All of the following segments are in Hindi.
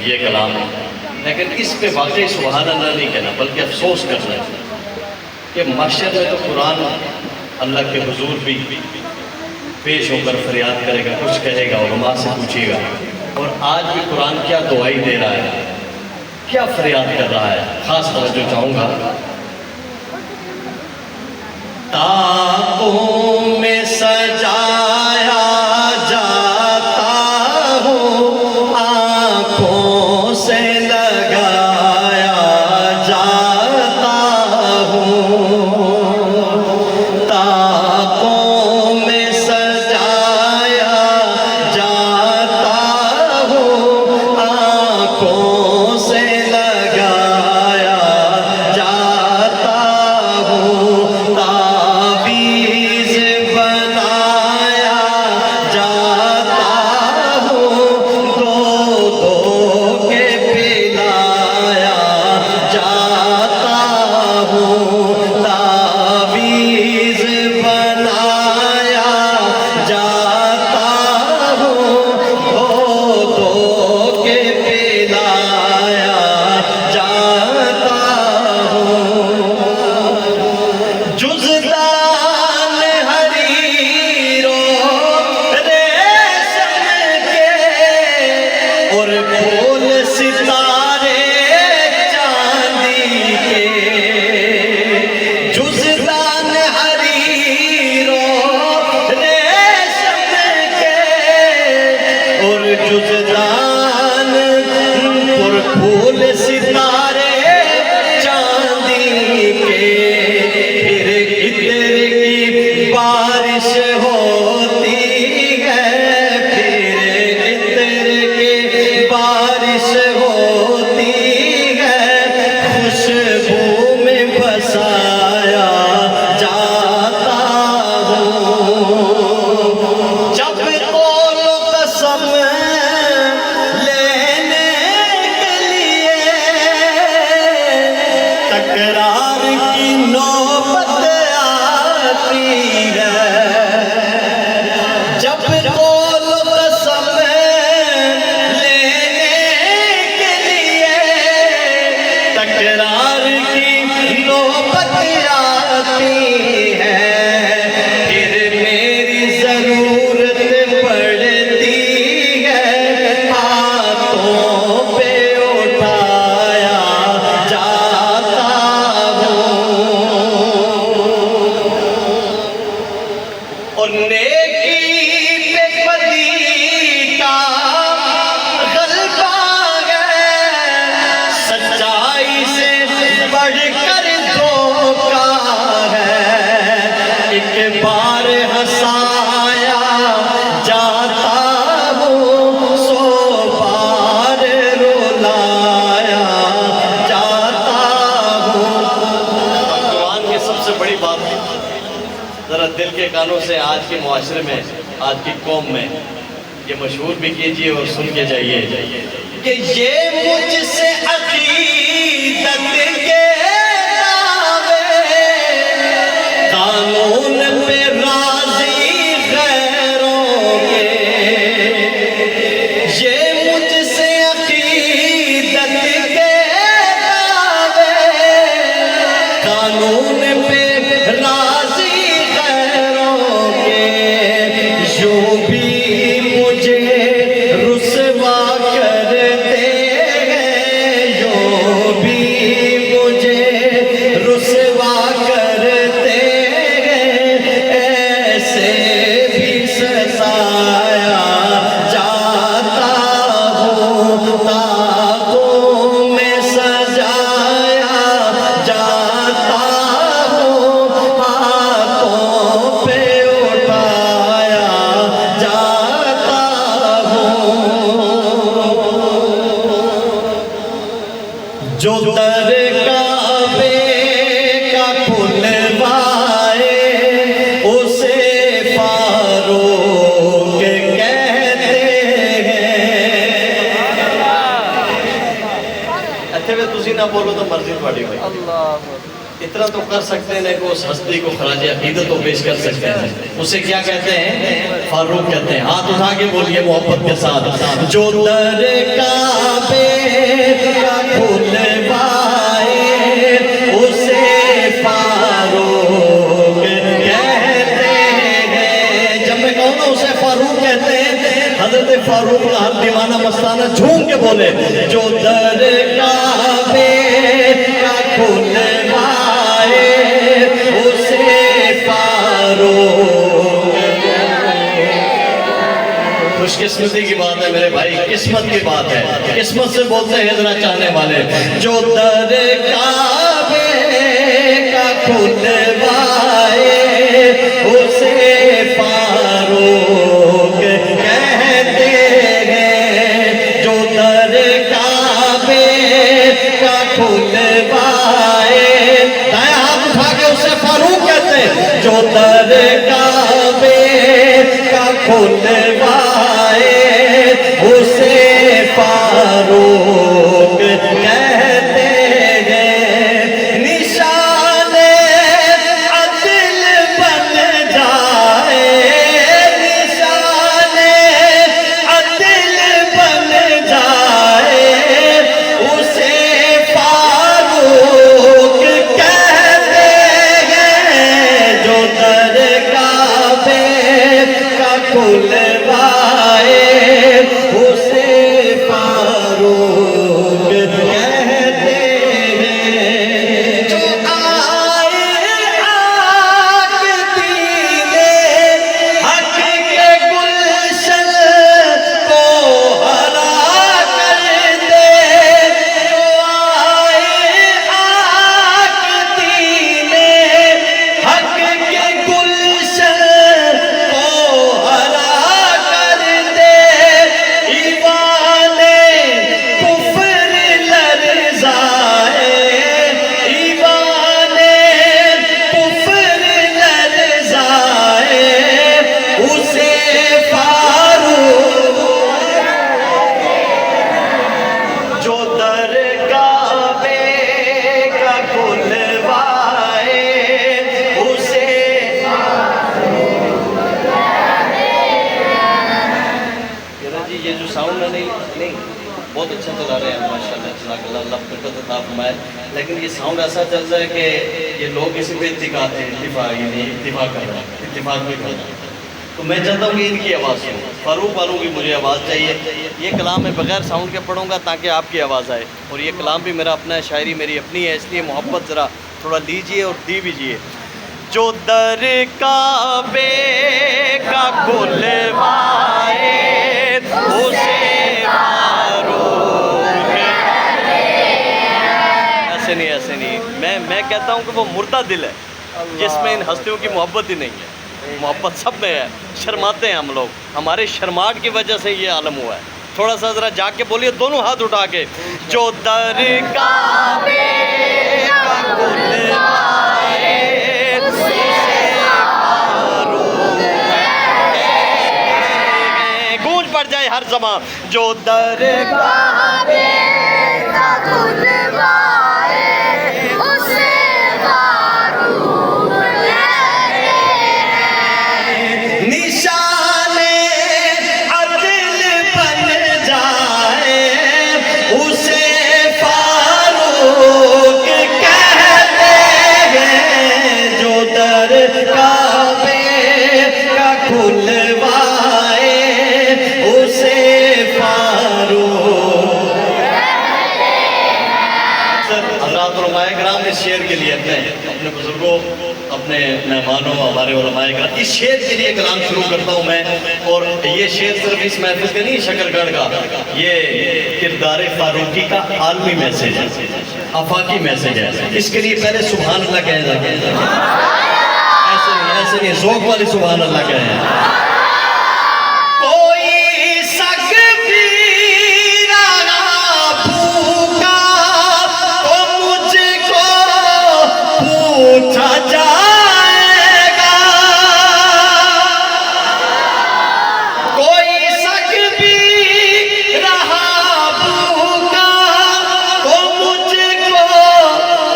ये कलाम है, लेकिन इस पे वाकई सुभान अल्लाह नहीं कहना बल्कि अफसोस करना है कि माशर में तो कुरान अल्लाह के हुजूर भी पेश होकर फरियाद करेगा, कुछ कहेगा, उलमा से पूछेगा, और आज भी कुरान क्या दुआई दे रहा है, क्या फरियाद कर रहा है। खास तवज्जो चाहूँगा। ताकों में सजाया जाता हूँ, आँखों से लगाया जाता हूँ, ताकों में सजाया जाता हूँ, आँखों से लगाया जाता हूँ, ताबीज़ बनाया जाता हूँ, दो दो के पिलाया जाता हूँ, ताबीज़ बनाया जाता हूँ, दो दो के पिलाया जाता हूँ। जुज़दान हरीरो रेशम के और फूल सितारे चांदी के, जुज़दान हरीरो रेशम के और जुज़दान और फूल सितारे चांदी के, फिर इत्र की बारिश होती है, फिर इत्र की बारिश होती है, खुशबू में बसाया जाता हूँ। जब बोलो कसम लेने के लिए तकरार की नौबत आती है, जब बोलो कसम लेने के लिए तकरार की नौबत आती है, फिर मेरी ज़रूरत पड़ती है, हाथों पे उठाया जाता हूँ, और नेकी पे बदी का गलबा है, सच्चाई से बढ़कर धोखा है, एक बार हंसाया जाता हूँ, 100 बार रुलाया जाता हूँ। कुरान की सबसे बड़ी बात है, ज़रा दिल के कानों से आज के मुआशरे में, आज की कौम में ये मशहूर भी कीजिए और सुन के जाइए कि ये मुझसे अकीदत के दावे, कानून पे राजी गैरों के, ये मुझसे अकीदत के दावे, कानून पे राजी गैरों के, यूं भी मुझे रुसवा करते हैं, यूं भी मुझे रुसवा करते हैं, ऐसे भी सताया जाता हूँ, ताकों में सजाया जाता हूँ, हाथों पे उठाया जाता हूँ। जो दर काबे का खुलवाए उसे फारूक कहते हैं। अच्छे वे तुसी ना बोलो तो मर्जी थोड़ी भाई, इतना तो कर सकते हैं कि उस हस्ती को खराज अकीदत तो पेश कर सकते हैं। उसे क्या कहते हैं? फारूक कहते हैं। हाथ उठा के बोलिए मोहब्बत के साथ, जो दर काबे का खुलवाए उसे फारूक कहते हैं। जब मैं कहूँगा उसे फारूक कहते हैं, हजरत फारूक का हर दीवाना मस्ताना झूम के बोले, जो दर काबे का खुलवाए उसे फारूक। खुशकिस्मती की बात है मेरे भाई, किस्मत की बात है, किस्मत से बोलते हैं जरा चाहने वाले, जो दर काबे का खुलवाए उसे फारूक कहते हैं। जो दर काबे का खुलवाए, दाया हाथ उठा के उसे फारूक कहते हैं। जो दर काबे का खुलवाए उसे फारूक कहते हैं। निशाने अदिल बन जाए, निशाने अदिल बन जाए उसे फारूक कहते हैं। जो दर काबे का खुलवाए उसे फारूक कहते हैं। जो आए आग दीने हक के गुलशन को हरा कर दे, जो आए आग दीने हक के गुलशन को हरा कर दे, ईवाने कुफ्र लरज़ाए, ईवाने कुफ्र लरज़ाए उसे फारूक। जो दर काबे का खुलवाए उसे जी, ये जो साउंड है नहीं बहुत अच्छा चला रहे हैं माशाल्लाह, जज़ाकल्लाह, अल्लाह बरकत अता फरमाए। लेकिन ये साउंड ऐसा चल रहा है कि ये लोग इसी पे इत्तिफाक कर रहे हैं, इत्तिफाक नहीं कर रहे। तो मैं चाहता हूँ कि इनकी आवाज़ सुनो, फारूक वालों की मुझे आवाज़ चाहिए। ये कलाम मैं बगैर साउंड के पढ़ूँगा ताकि आपकी आवाज़ आए, और ये कलाम भी मेरा अपना है, शायरी मेरी अपनी है, इसलिए मोहब्बत ज़रा थोड़ा लीजिए और दी बीजिए। जो दर काबे का खुलवाए उसे फारूक। ऐसे नहीं, मैं कहता हूँ कि वो मुर्दा दिल है जिसमें इन हस्तियों की मोहब्बत ही नहीं है। मोहब्बत सब में है, शर्माते हैं हम लोग, हमारे शर्माट की वजह से ये आलम हुआ है। थोड़ा सा ज़रा जाके बोलिए दोनों हाथ उठा के, जो दर काबे का खुलवाए उसे फारूक। गूंज पड़ जाए हर ज़बान, जो दर काबे का खुलवाए उसे फारूक कहते हैं। निशाने अदिल बन जाए उसे फारूक कहते हैं। जो दर काबे का खुलवाए उसे फारूक। हज़रात उलमाए किराम इस शेर के लिए अपने बुजुर्गों, अपने मेहमानों, हमारे उलमाए किराम, इस शेर के लिए कलाम शुरू करता हूँ मैं। और ये शेर सिर्फ इस महफिल के नहीं, शकरगढ़ का, ये किरदार फारूकी का आलमी मैसेज है, आफाकी मैसेज है। इसके लिए पहले सुभान अल्लाह कहें, ऐसे नहीं, ज़ौक़ वाली सुभान अल्लाह कहें। पूछा जाएगा कोई शक भी रहा भूखा तो मुझको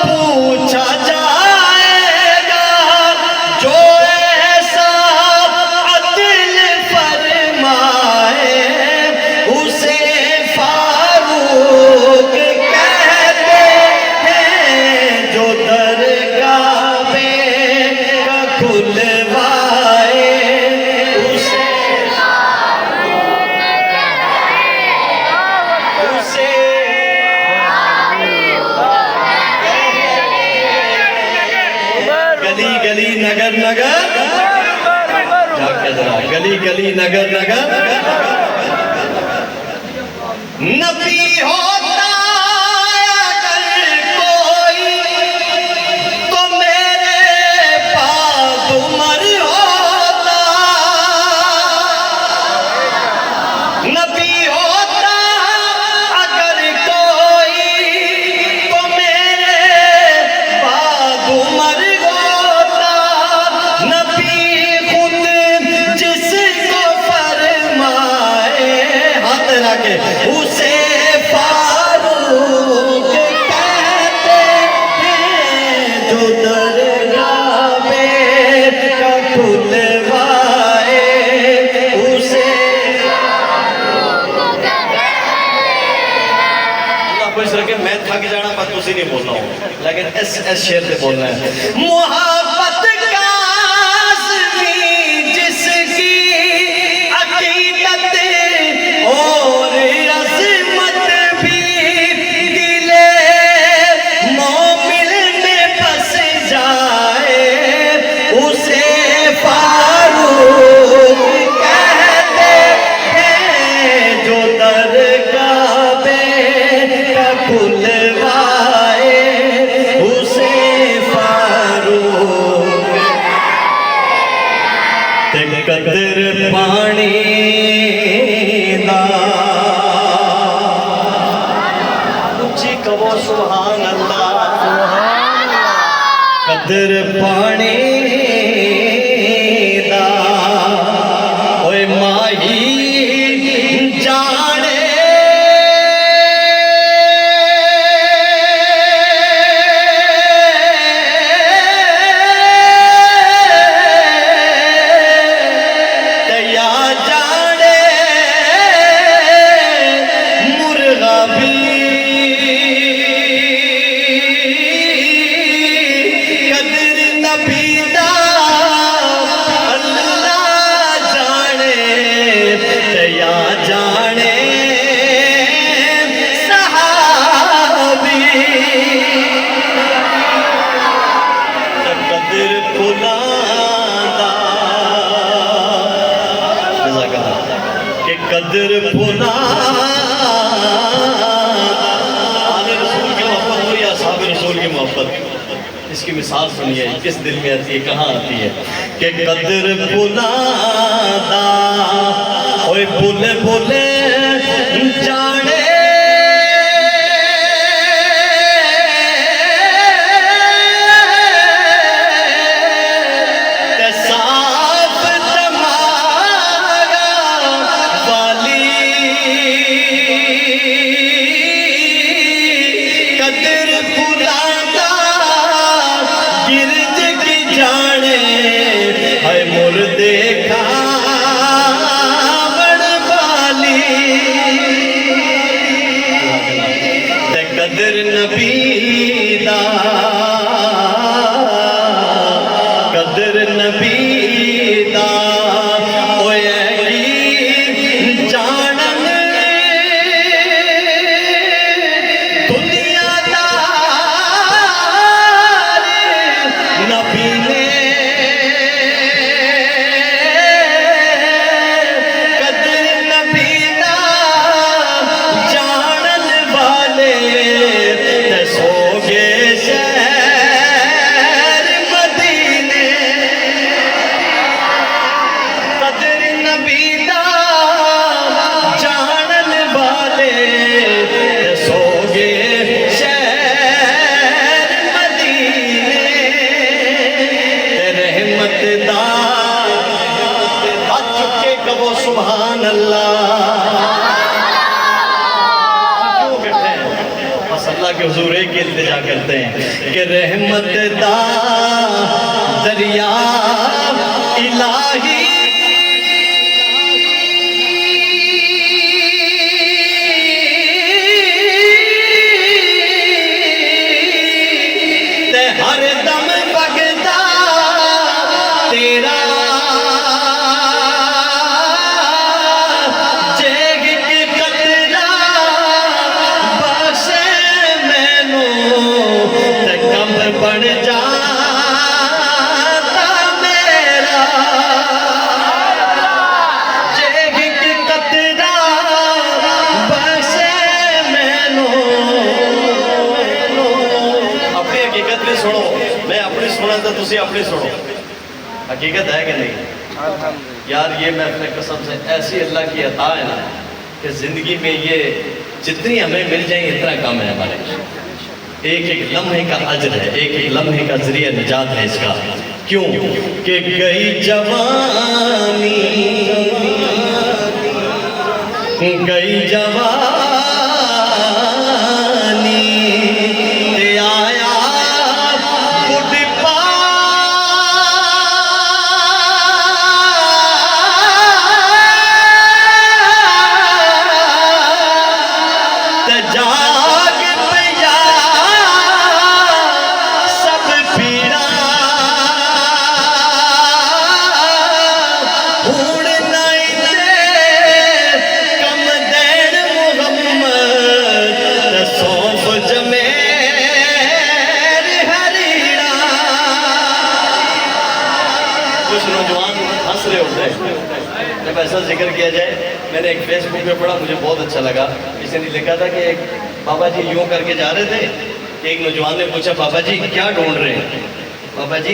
पूछा जाएगा। जो ऐसा अदिल उसे गली गली नगर नगर जाके जरा गली गली नगर नगर नबी होता अगर कोई तो मेरे पास उमर होता नबी होता अगर कोई तो मेरे पास उमर होता नबी खुद जिसको फरमाए हाथ लगे उसे फारूक कहते हैं जो दरगाह में खुलवाए उसे अल्लाह खुश रखे मैं थक जाना पर तुझे नहीं बोल रहा हूँ लेकिन एस शेर से बोलना है मोहब्बत का आज़मी जिसकी अकीदत और अज़मत भी दिले मोमिन में बस जाए उसे फारूक कहते हैं जो दरगाह में खुलवाए उसे फारूक ते कदर पानी दा उच्ची कहो सुभान अल्लाह कदर पानी दा ओए माही जाने तया जाने मुर्गा भी कदर नबी दा अल्लाह जाने तया जाने सहाबी कदर फुलादा कि कदर फुला आले रसूल की मोहब्बत हो या साहब रसूल की मोहब्बत इसकी मिसाल सुनिए किस दिल में आती है कहाँ आती है कि कदर फुलादा ओए फुले फुले जाने ते साफ तमागा वाली कदर फुलादा गिरज की जाने है मुर्दे खावण वाली ते कदर नबी दा कदर नबी दा ओए की जानन दुनियादार नबी ने कदर नबी दा जानन वाले ते सोगे शहर मदीने कदर नबी दा जानन वाले ते सोगे शहर मदीने ते रहमत दा हाथ चुके कहो सुभान अल्लाह क्यों बैठे हैं बस अल्लाह के हुजूर एक ही इल्तिजा करते हैं कि रहमत दा दरिया इलाही ते हर दम बगदा तेरा जेग की कतरा तो तुसी अपनी सुनो, हकीकत है कि नहीं? यार ये मैं अपने कसम से ऐसी अल्लाह की अता है ना कि ज़िंदगी में ये जितनी हमें मिल जाए इतना कम है हमारे। एक एक लम्हे का अजर है, एक एक लम्हे का जरिया निजात है इसका। क्यों कि गई जवानी, गई जवानी, आया बुढ़पा, जाग पिया सब पीड़ा, हुण नहीं दे कम देन मुहम्मद, सौंफ जमेर हरीड़ा। कुछ नौजवान हंस रहे होते हैं जब ऐसा जिक्र किया जाए। मैंने एक फेसबुक पे पढ़ा, मुझे बहुत अच्छा लगा। किसी ने लिखा था कि एक बाबा जी यूँ करके जा रहे थे, एक नौजवान ने पूछा बाबा जी क्या ढूंढ रहे हैं? बाबा जी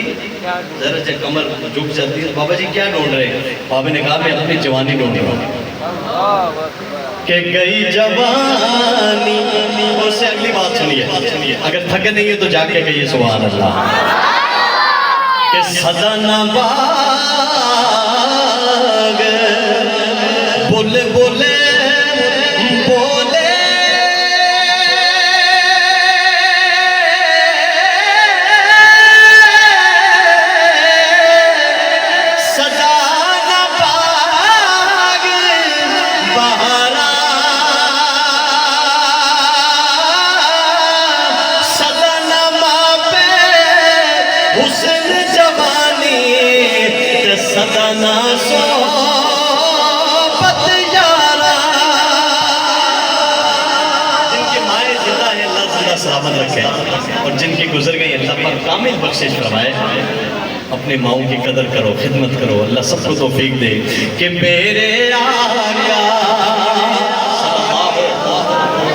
जरा से कमर झुक जाती है, बाबा जी क्या ढूंढ रहे हैं? बाबा ने कहा मैं अपनी जवानी ढूंढ रहा हूँ। कि गई जवानी, उससे अगली बात सुनिए, अगर थके नहीं है तो जाके कहिए सुभान अल्लाह। कि सदा नबाग बोले बोले बोले, सदा नबाग बहारा, सदा नमा पे हुस्न जवानी, सदा ना सोबत यारा। जिनकी माएँ जिंदा है अल्लाह जिंदा सलामत रखे, और जिनकी गुजर गई अल्लाह पर कामिल बख्शिश फरमाए। अपनी माओं की कदर करो, खिदमत करो, अल्लाह सबको तौफीक दे। कि मेरे आका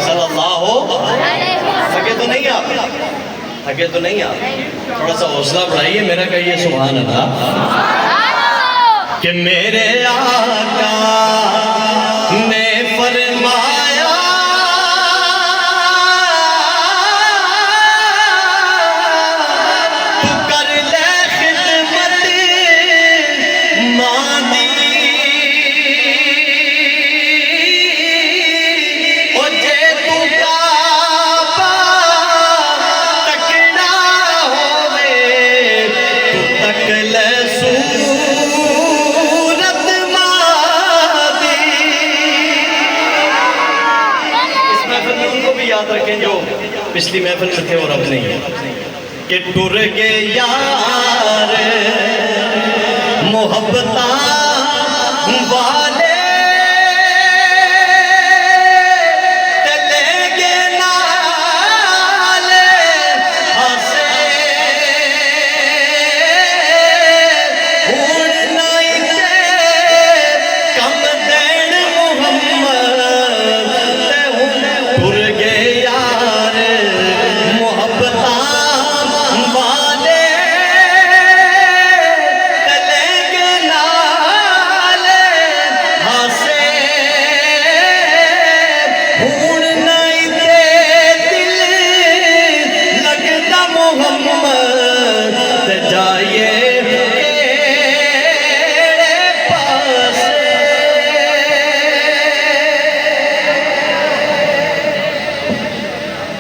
सल्लल्लाहु, थके तो नहीं आप? थके तो नहीं आप? थोड़ा सा हौसला बढ़ाइए मेरा, कहिए सुभान अल्लाह। कि मेरे आका ने फरमाया तू कर ले खिदमत मां दी, ओ जे तू काबा तकना होवे, तू तक ले याद रखें जो पिछली महफिल में थे और अब नहीं है। कि टुर के यार मोहब्बता